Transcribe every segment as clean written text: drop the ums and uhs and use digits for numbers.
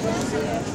Ya.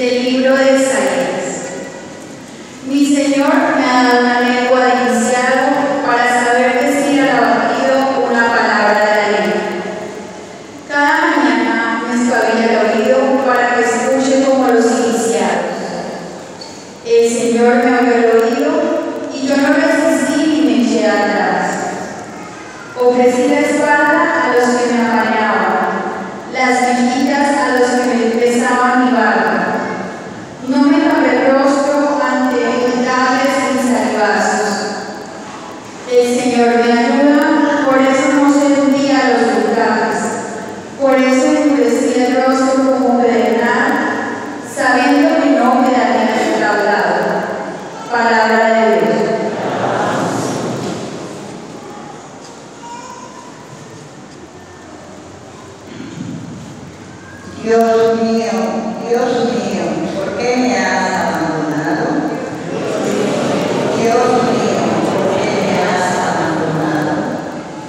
Del libro de Isaías. Mi Señor me ha dado una lengua de iniciado para saber decir al abatido una palabra de la ley. Cada mañana me espabila el oído para que escuche como los iniciados. El Señor me abrió el oído y yo no resistí ni me eché atrás. Ofrecí la espalda a los que me apaleaban, las mejillas a los que me besaban mi barba. No me lavé el rostro ante humildades y salivazos. El Señor me ayuda, por eso no se hundía a los vulgares. Por eso endurecí el rostro como pedernal, sabiendo que no me daría defraudado. Palabra de Dios. Dios mío, ¿por qué me has abandonado? Dios mío, ¿por qué me has abandonado?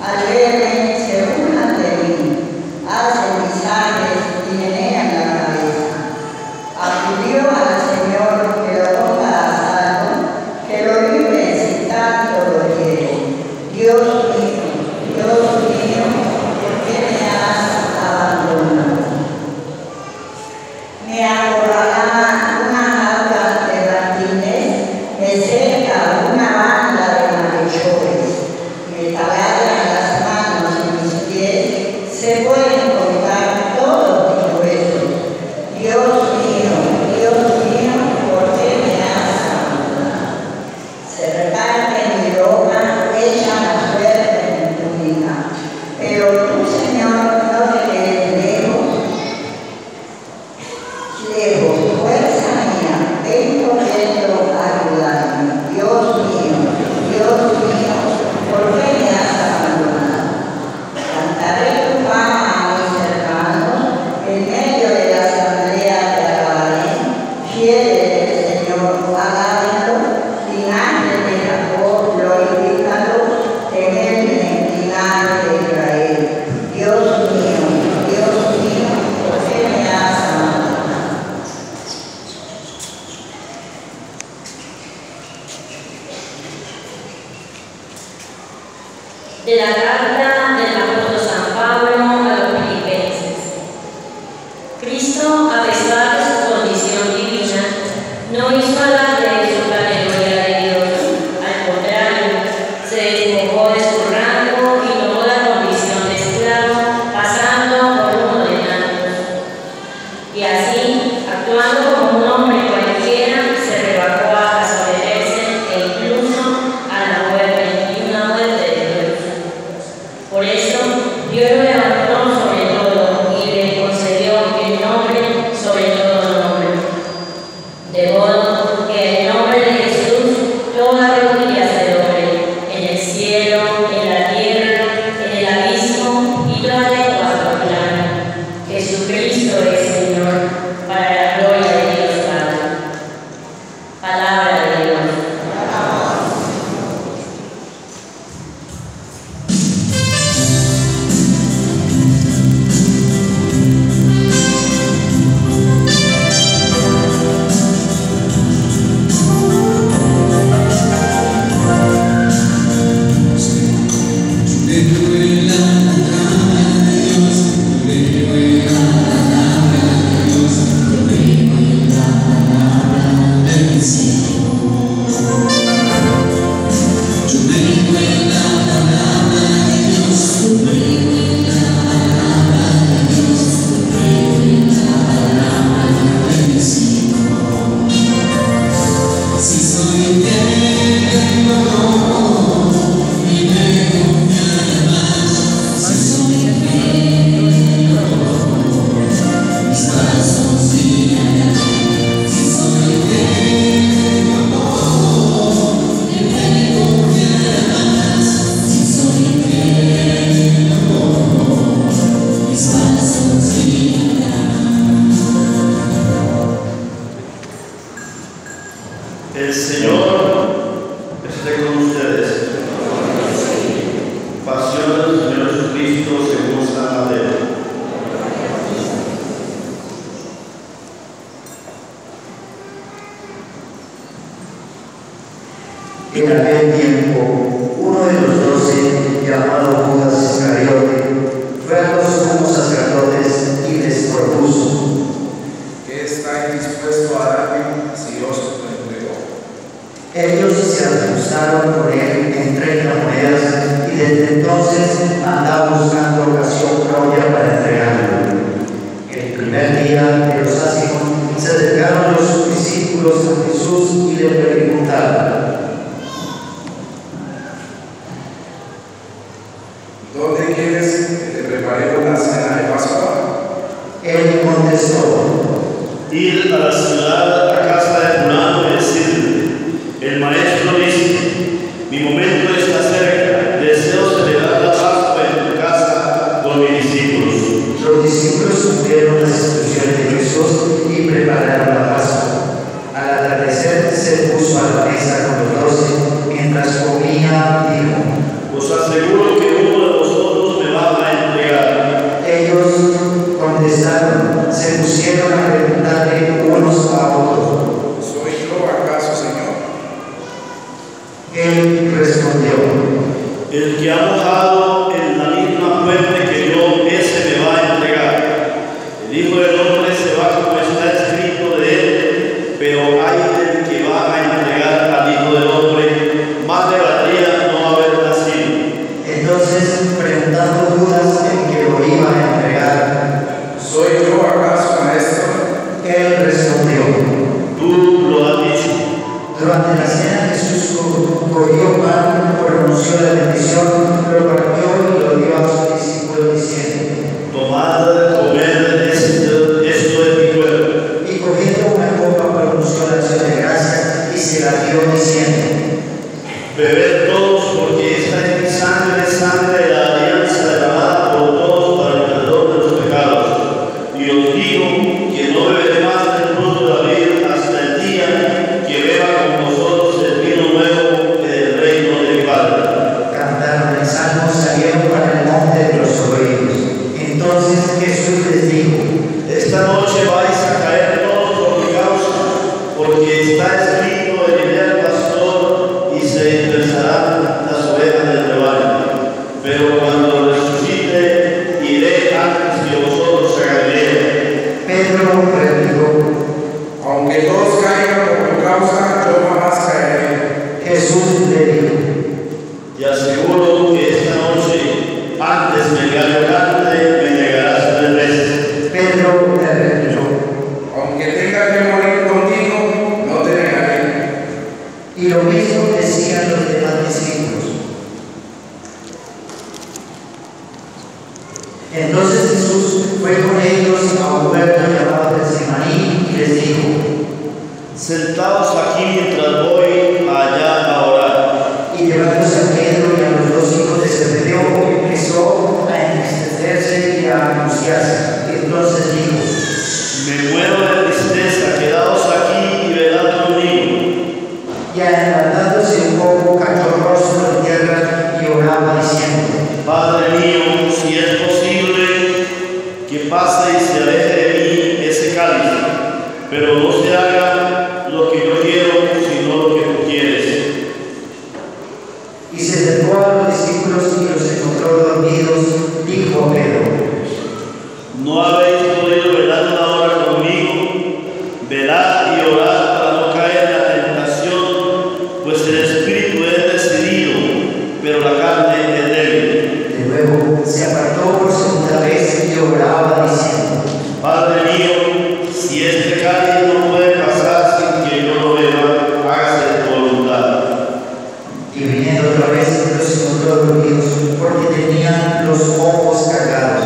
Al verme se burlan de mí, hacen visajes y menean la cabeza. Acudió al Señor que lo ponga a salvo, que lo libre si tanto lo quiere. Dios mío, ¿por qué me has abandonado? Me acorralaba una jaula de ratines, me cerca una banda de malhechores, me talaran las manos y mis pies, se pueden contar todos mis huesos. Dios mío, ¿por qué me has abandonado? Se reparten mi ropa, echan la suerte en mi túnica, pero tú, Señor, no te quedes lejos, fuerza mía, ven corriendo a ayudarme. Dios mío, ¿por qué me has abandonado? Cantaré tu fama a mis hermanos, en medio de la asamblea te alabaré. Fieles del Señor, alábenlo, linaje de Jacob, glorifícalo, temedme, linaje de Israel. Dios mío, ¿por qué me has abandonado? De la carta del apóstol San Pablo a los Filipenses. Cristo, a pesar de su condición divina, no hizo alarde de su categoría de Dios. Al contrario, se despojó de su rango y tomó la condición de esclavo, pasando por uno de tantos. Y así, actuando como un hombre cualquiera, se rebajó hasta someterse e incluso a la muerte y una muerte de cruz. Por eso, Dios lo levantó sobre todo y le concedió el nombre sobre todo En aquel tiempo, uno de los 12, llamado Judas Iscariote, fue a los sumos sacerdotes y les propuso: ¿qué estáis dispuesto a darme si os lo entrego? Ellos se ajustaron por él en 30 monedas y desde entonces andaba buscando ocasión propia para entregarlo. El primer día de los ásimos se acercaron los discípulos a Jesús y le preguntaron: ¿dónde quieres que te preparemos la cena de Pascua? Él contestó: Ir a la ciudad, a casa de fulano y decirle: el maestro dice, mi momento está cerca, deseo celebrar la Pascua en tu casa con mis discípulos. Los discípulos cumplieron las instrucciones de Jesús y prepararon la Pascua. Al atardecer se puso a la mesa con los 12. Mientras comía, dijo: Os aseguro que uno de vosotros me va a entregar. Ellos contestaron, se pusieron a preguntarle unos a otros: ¿soy yo acaso, Señor? Él respondió: El que ha mojado en la misma fuente que yo, ese me va a entregar. El Hijo del Hombre se va como está escrito de él, pero hay del que va a entregar al Hijo del Hombre, más le valdría no haber nacido. Entonces, preguntando Judas en que lo iba a entregar: ¿soy yo acaso, maestro? Él respondió: Tú lo has dicho. Durante la cena Jesús cogió pan, pronunció la bendición, lo partió y lo dio a sus discípulos diciendo: Tomad, comed, esto es mi cuerpo. Y cogiendo una copa pronunció la acción de gracias y se la dio diciendo: Bebed todos, porque esta es mi sangre de la alianza derramada por todos para el perdón de los pecados. Y os digo que no beberé más del fruto de la vid hasta el día que beba con vosotros el vino nuevo del reino de mi Padre. Cantaron el salmo, salieron para el monte de los olivos. Entonces Jesús les dijo: Esta noche vais a caer todos por mi causa, porque está escrito: heriré al pastor y se dispersarán las ovejas del rebaño. Pero cuando resucite, iré antes que vosotros a Galilea. Pedro replicó: Aunque todos caigan por tu causa, yo jamás caeré. Jesús le dijo: Te aseguro que esta noche, antes que el gallo cante, me negarás 3 veces. Pedro le replicó: Aunque tenga que morir contigo, no te negaré. y lo mismo decían los demás discípulos. Entonces Jesús fue con ellos a un huerto llamado Getsemaní y les dijo: Sentaos aquí mientras voy allá a orar. y llevándose a Pedro y a los 2 hijos de Zebedeo, empezó a entristecerse y a angustiarse. Entonces dijo: Me muero de tristeza, quedaos aquí y velad conmigo. y adelantándose un poco, cayó el rostro en tierra y oraba diciendo: Padre mío, si es posible, que pase y se aleje de mí ese cáliz, pero no se haga lo que yo quiero, sino lo que tú quieres. Y se acercó a los discípulos y los encontró dormidos. Dijo a Pedro: ¿No habéis podido velar una hora conmigo? Velad y orad para no caer en la tentación, pues el espíritu es decidido, pero la carne es débil. De luego se apartó por segunda vez y oraba diciendo: Padre mío, si este cáliz no puede pasar sin que yo lo beba, hágase tu voluntad. Y viniendo otra vez los encontró dormidos, porque tenían los ojos cargados.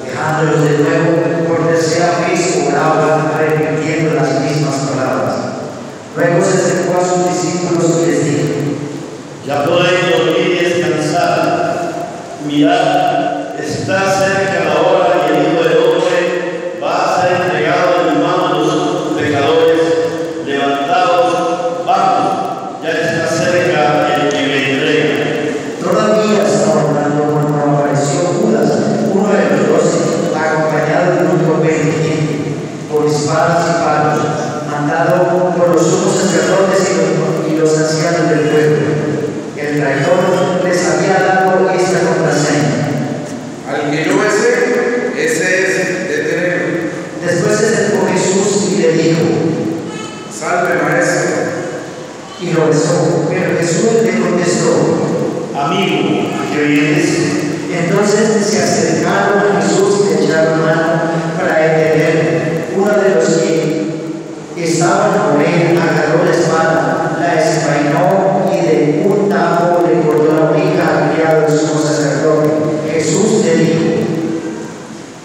Dejándolos de nuevo, por tercera vez oraba, repitiendo las mismas palabras. Luego se acercó a sus discípulos y les dijo: Ya podéis dormir y descansar. Mirad, está cerca la hora y el Hijo del Hombre va a ser entregado en manos de los pecadores. Levantaos, vamos, ya está cerca el que me entrega. Todavía estaba hablando cuando apareció Judas, uno de los 12, acompañado de un grupo de gente, con espadas y palos, mandado por los sumos sacerdotes y los ancianos del pueblo. El traidor les había dado esta contraseña: al que yo besé, ese es, detenerlo. Después se acercó Jesús y le dijo: Salve, maestro. Y lo besó. Pero Jesús le contestó: Amigo, ¿a qué vienes? Entonces se acercaron a Jesús y le echaron mano para detenerle. Uno de los que estaban con él agarró la espada, la desenvainó y de un tajo le cortó la oreja al criado del sumo sacerdote. Jesús le dijo: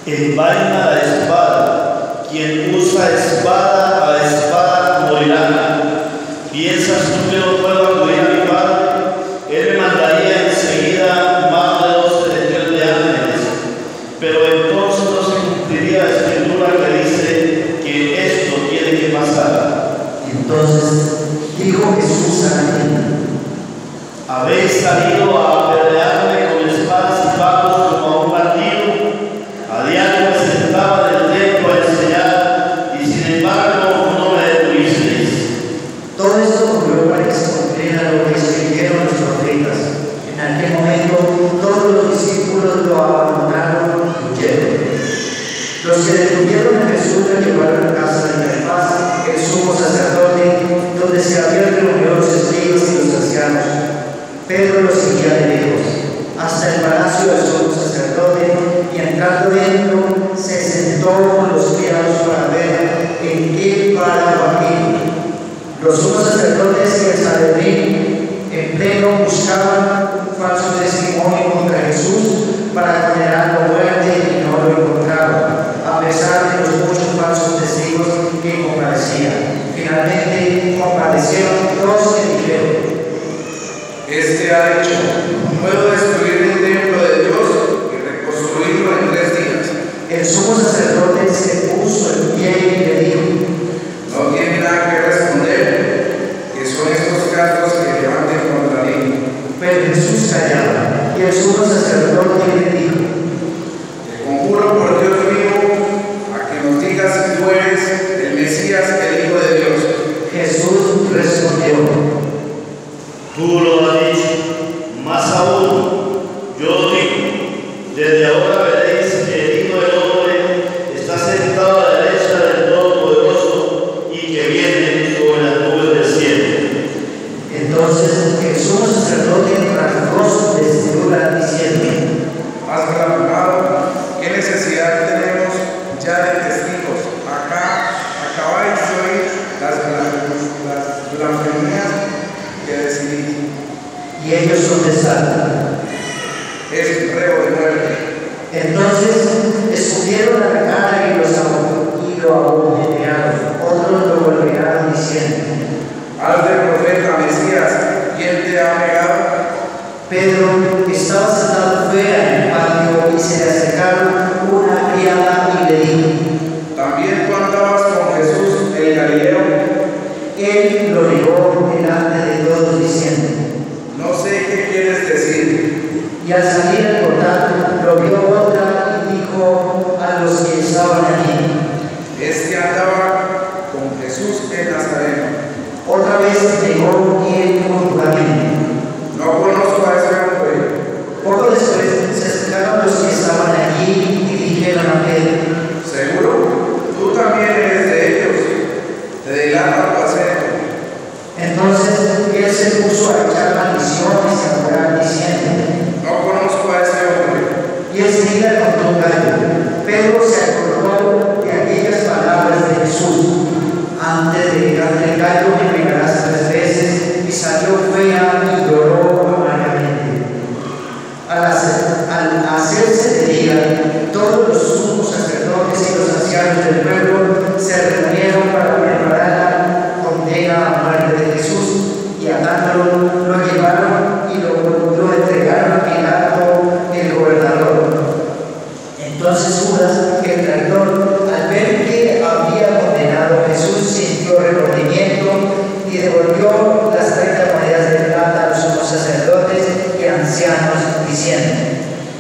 Envaina la espada. Quien usa espada a espada morirá. ¿Piensas tú que no puedo acudir a mi Padre? Él me mandaría enseguida más de 12 legiones de ángeles. Pero entonces no se cumpliría la escritura que dice que esto tiene que pasar. Entonces dijo Jesús a la gente: ¿Habéis salido a pelearme con espadas y palos como a un bandido? A diario me sentaba en el templo a enseñar y sin embargo no me detuvisteis. Todo esto ocurrió para que se cumpliera lo que escribieron los profetas. En aquel momento todos los discípulos lo abandonaron y huyeron. Los que detuvieron a Jesús lo llevaron a casa de Caifás, el sumo sacerdote, donde se habían reunido los escribas y los ancianos. Pedro lo seguía de lejos, hasta el palacio del sumo sacerdote, y entrando dentro, se sentó con los criados para ver en qué para batir. Los sumos sacerdotes y el Sanedrín en pleno buscaban un falso testimonio contra Jesús para condenarlo a muerte y no lo encontraban, a pesar de los muchos falsos testigos que comparecían. Finalmente comparecieron dos que dijeron: Este ha hecho, puedo destruir el templo de Dios y reconstruirlo en 3 días. El sumo sacerdote se puso en pie y le dijo: No tiene nada que responder, que son estos cargos que levanten contra mí. Pero Jesús callaba, y el sumo sacerdote le dijo: Te conjuro por Dios vivo a que nos digas si tú eres el Mesías, el Hijo de Dios. Jesús respondió: Tú lo has dicho, más aún, yo digo, desde ahora veréis que el Hijo del Hombre está sentado a la derecha del Todopoderoso y que viene sobre las nubes del cielo. Entonces el sumo sacerdote rasgó su vestidura diciendo: Has blasfemado, ¿qué necesidad tenemos ya de testigos? Acabáis de oír las blasfemias que decidís. Y ellos contestaron: Es reo de muerte. Entonces escupieron a la cara y lo agujerearon. Otros lo golpearon diciendo: Haz del profeta Mesías, ¿quién te ha negado? Pedro estaba sentado fuera en el patio y se le acercaron una criada y le dijo: ¿También tú andabas con Jesús el Galileo? Él lo negó delante de todos diciendo: No sé qué quieres decir. Y al salir al portal lo vio otra y dijo a los que estaban allí: Este andaba con Jesús en Nazareno. Otra vez llegó él conjuntamente. No conozco a ese hombre. Poco después se acercaron los que estaban allí y dijeron a Pedro: ¿Seguro? Tú también eres de ellos. Te delata tu acento. Entonces él se puso a echar maldiciones y a orar diciendo: No conozco a ese hombre. Y enseguida le contó un gallo. Pedro se acordó de aquellas palabras de Jesús: antes de cantar el gallo me negarás 3 veces, y salió fuera y lloró amargamente. Al hacerse de día, todos los sumos sacerdotes y los ancianos del pueblo se reunieron para preparar la condena a muerte de Jesús, y atándolo lo llevaron y lo entregaron a Pilato, el gobernador. Entonces Judas, el traidor, al ver que había condenado a Jesús, sintió remordimiento y devolvió las 30 monedas de plata a los sumos sacerdotes y ancianos, diciendo: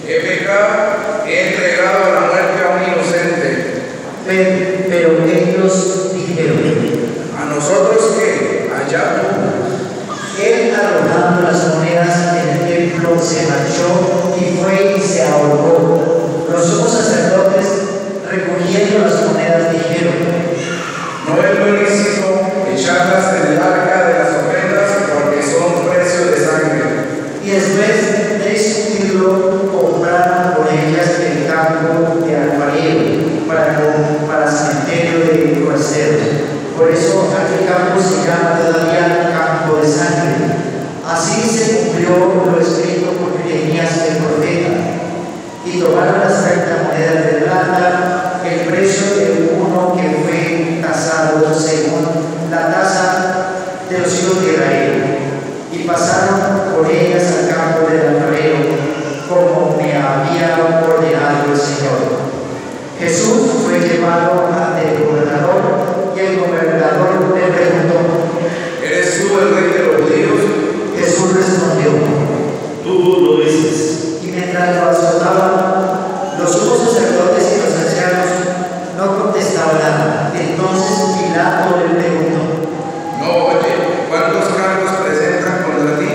He pecado, he entregado a la muerte a un inocente. Pero ellos dijeron: ¿A nosotros qué? Allá tú. Él, arrojando las monedas en el templo, se marchó y fue y se ahorcó. Los sumos sacerdotes, recogiendo las monedas, dijeron: No es lo lícito echarlas en el arca de las ofrendas porque son precios de sangre. y después de discutirlo, compraron por ellas el campo de alfarero para cementerio de corceros. Por eso aquel campo se llama todavía campo de sangre. Así se cumplió lo escrito por Jeremías el profeta. Y tomaron las 30 monedas de plata, el precio de uno que fue tasado según la tasa de los hijos de Israel, y pasaron por ellas al campo del alfarero, como me había ordenado el Señor. Jesús fue llevado ante el gobernador, y el gobernador le preguntó: ¿Eres tú el rey de los judíos? Jesús respondió: Tú lo dices. y mientras lo azotaban, los sumos sacerdotes y los ancianos no contestaban nada. Entonces Pilato le preguntó: No, oye, ¿cuántos cargos presentan contra ti?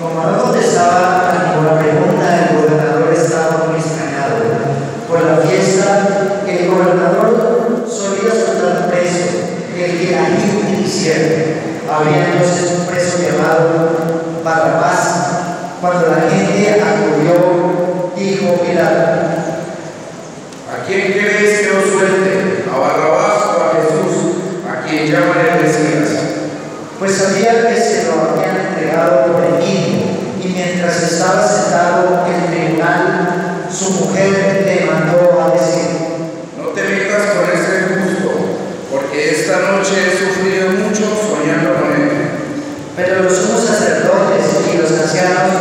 Como no contestaba a ninguna pregunta, el gobernador estaba muy extrañado. Por la fiesta, el gobernador solía soltar preso el que la gente quisiera. Había entonces un preso llamado Barrabás. Cuando la gente acudió, dijo Pilato: ¿A quién queréis que os suelte? ¿A Barrabás o a Jesús, a quien llaman el Mesías? pues sabía que se lo habían entregado por el mismo, y mientras estaba sentado en el tribunal, su mujer le mandó a decir: No te metas con este justo, porque esta noche he sufrido mucho soñando con él. Pero los sumos sacerdotes y los ancianos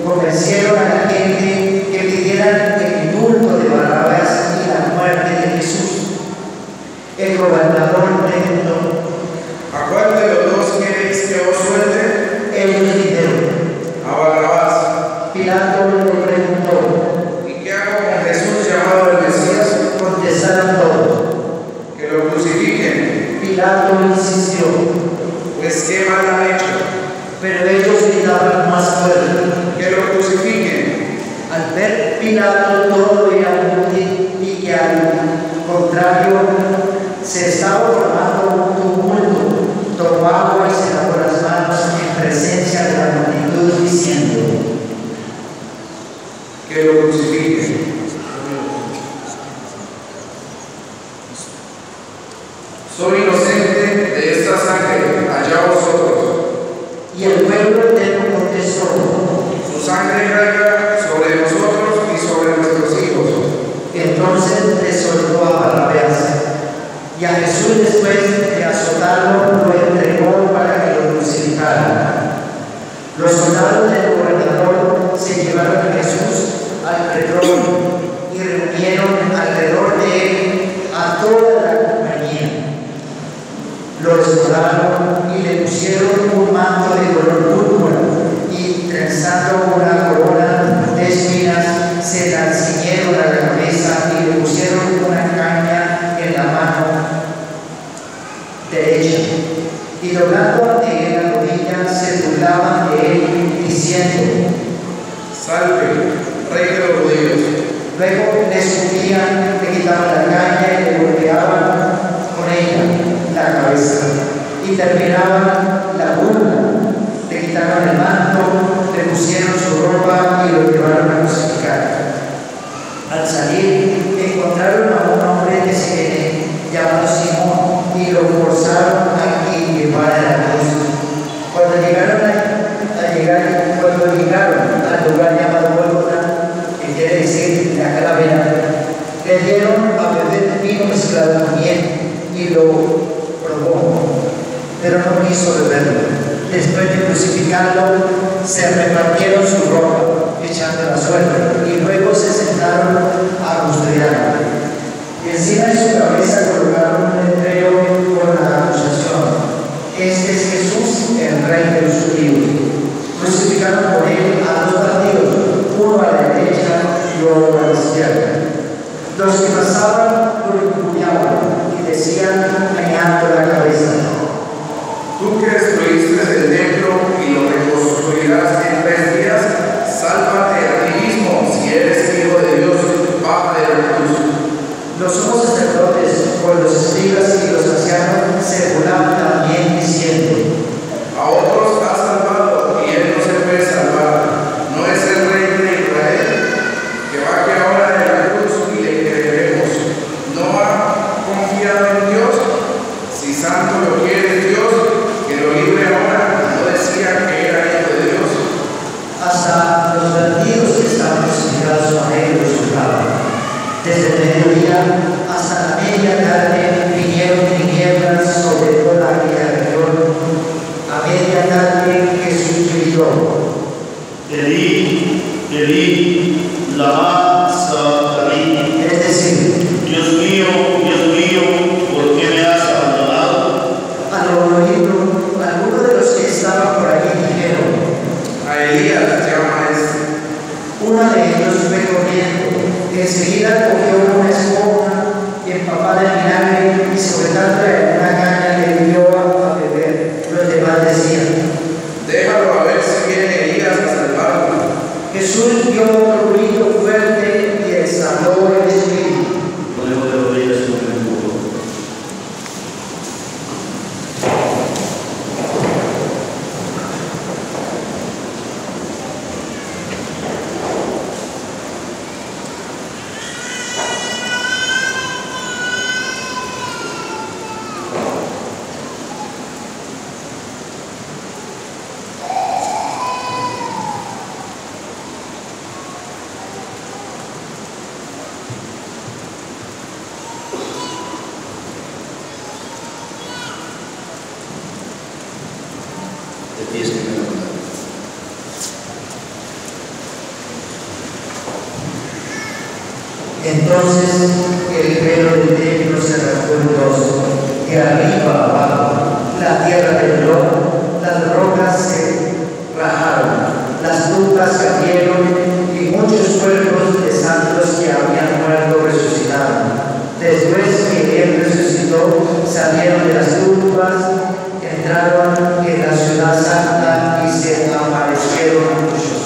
convencieron a la gente que pidieran el indulto de Barrabás y la muerte de Jesús. El gobernador preguntó: ¿A cuál de los dos queréis que os suelte? ellos dijeron: A Barrabás. Pilato le preguntó. ¿Y qué hago con Jesús llamado el Mesías? Contestaron todos. Que lo crucifiquen. Pilato insistió, Pues qué mal han hecho. pero ellos gritaban más fuerte. Que lo crucifiquen. Al ver Pilato todo era útil y que al contrario se estaba formando un tumulto, tomó agua y se lavó las manos en presencia de la multitud diciendo: Que lo crucifiquen. Soy inocente de esta sangre, allá vosotros. Y el pueblo entero contestó: Su sangre caiga sobre nosotros y sobre nuestros hijos. Entonces le soltó a Barrabás, y a Jesús, después de azotarlo, lo entregó para que lo crucificaran. Los soldados del gobernador se llevaron a Jesús al pretorio y reunieron alrededor de él a toda la compañía. Lo desnudaron y le pusieron un manto de color púrpura, y trenzando una corona de espinas se la ciñeron a la cabeza y le pusieron una caña en la mano derecha. Y doblando ante él la rodilla, se burlaban de él, diciendo: Salve, rey de los judíos. Luego le escupían, le quitaban la caña y le golpeaban con ella la cabeza. Y terminaban la burla, le quitaron el manto, le pusieron su ropa y lo llevaron a crucificar. Al salir, encontraron a un hombre de Cirene llamado Simón y lo forzaron a que llevara la cruz. Cuando llegaron al lugar llamado Gólgota, que quiere decir la calavera, le dieron a beber vino mezclado con miel y lo probó, pero no quiso beberlo. Después de crucificarlo, se repartieron su ropa, echando la suerte, y luego se sentaron a custodiarlo. Y encima de su cabeza colocaron un letrero con la acusación: Este es Jesús, el Rey de los judíos. Crucificaron por él a dos bandidos, uno a la derecha y otro a la izquierda. Los que pasaban lo injuriaban y decían: Pues los escribas y los ancianos se burlaban también diciendo: A otros ha salvado y él no se puede salvar. ¿No es el rey de Israel? Que baje ahora de la cruz y le creeremos. ¿No ha confiado en Dios? Si santo lo quiere Dios, que lo libre ahora. ¿No decía que era hijo de Dios? Hasta los bandidos que estaban crucificados con él los juzgaban. Desde el mediodía hasta la media tarde vinieron tinieblas sobre toda aquella región. A media tarde Jesús gritó: Elí, Elí, lama sabachthani. Es decir, Dios mío, ¿por qué me has abandonado? al oírlo, algunos de los que estaban por allí dijeron: A Elías llama este. uno de ellos fue corriendo, enseguida cogió una esponja y empapada de vinagre y sujetándola en una caña le dio a beber. Los demás decían: Déjalo a ver si viene Elías a salvarlo. Jesús dio otro grito fuerte y exhaló el espíritu. Podemos de rodillas con el escudo. De pies que me lo dan. Entonces el velo del templo se rasgó en dos, de arriba a abajo. La tierra tembló, las rocas se rajaron, las tumbas cayeron y muchos cuerpos de santos que habían muerto resucitaron. Después que él resucitó, salieron de las tumbas, entraron en la ciudad santa y se aparecieron muchos.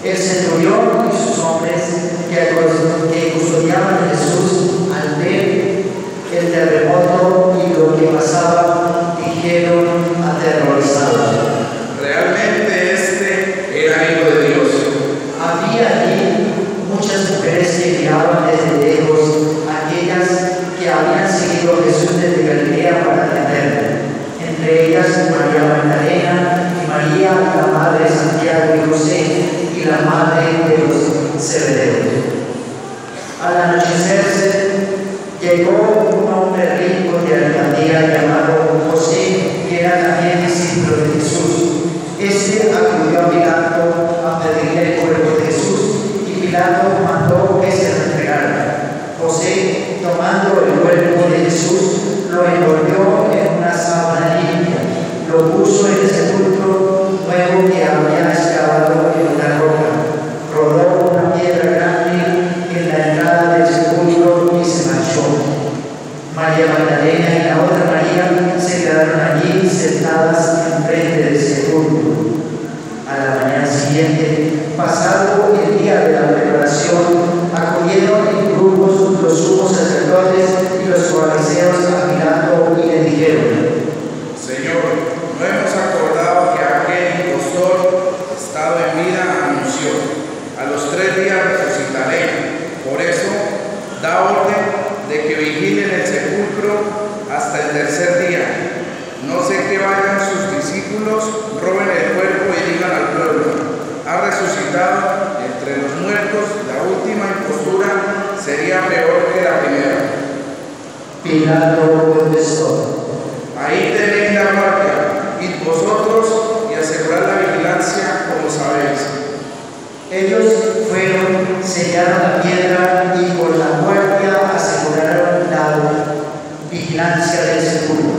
El centurión y sus hombres que custodiaban a Jesús, al ver el terremoto y lo que pasaba, dijeron aterrorizados: Realmente este era hijo de Dios. había allí muchas mujeres que miraban desde lejos, aquellas que habían seguido a Jesús desde Galilea para atenderle. Entre ellas María Magdalena y María, la madre de Santiago y José, y la madre de los Zebedeos. Al anochecer llegó un hombre rico de Arimatea llamado José, que era también discípulo de Jesús. Este acudió a Pilato a pedirle el cuerpo de Jesús, y Pilato mandó que se lo entregara. José, tomando el cuerpo de Jesús, lo envolvió en una sábana limpia, lo puso en el sepulcro nuevo que había excavado en una roca, rodó una piedra grande en la entrada del sepulcro y se marchó. María Magdalena y la otra María se quedaron allí sentadas enfrente del sepulcro. A la mañana siguiente, pasado el día de la preparación, acudieron en grupos los sumos sacerdotes y los fariseos a Pilato y le dijeron: Señor, no hemos acordado que aquel impostor, estado en vida, anunció: a los 3 días resucitaré. Por eso, da orden de que vigilen el sepulcro hasta el tercer día. No sé que vayan sus discípulos, roben el cuerpo y digan al pueblo: ha resucitado entre los muertos. La última impostura sería peor que la primera. Pilato contestó: Ahí tenéis la marca, id vosotros y asegurad la vigilancia como sabéis. Ellos fueron, sellaron la piedra y con la guardia aseguraron la vigilancia del sepulcro.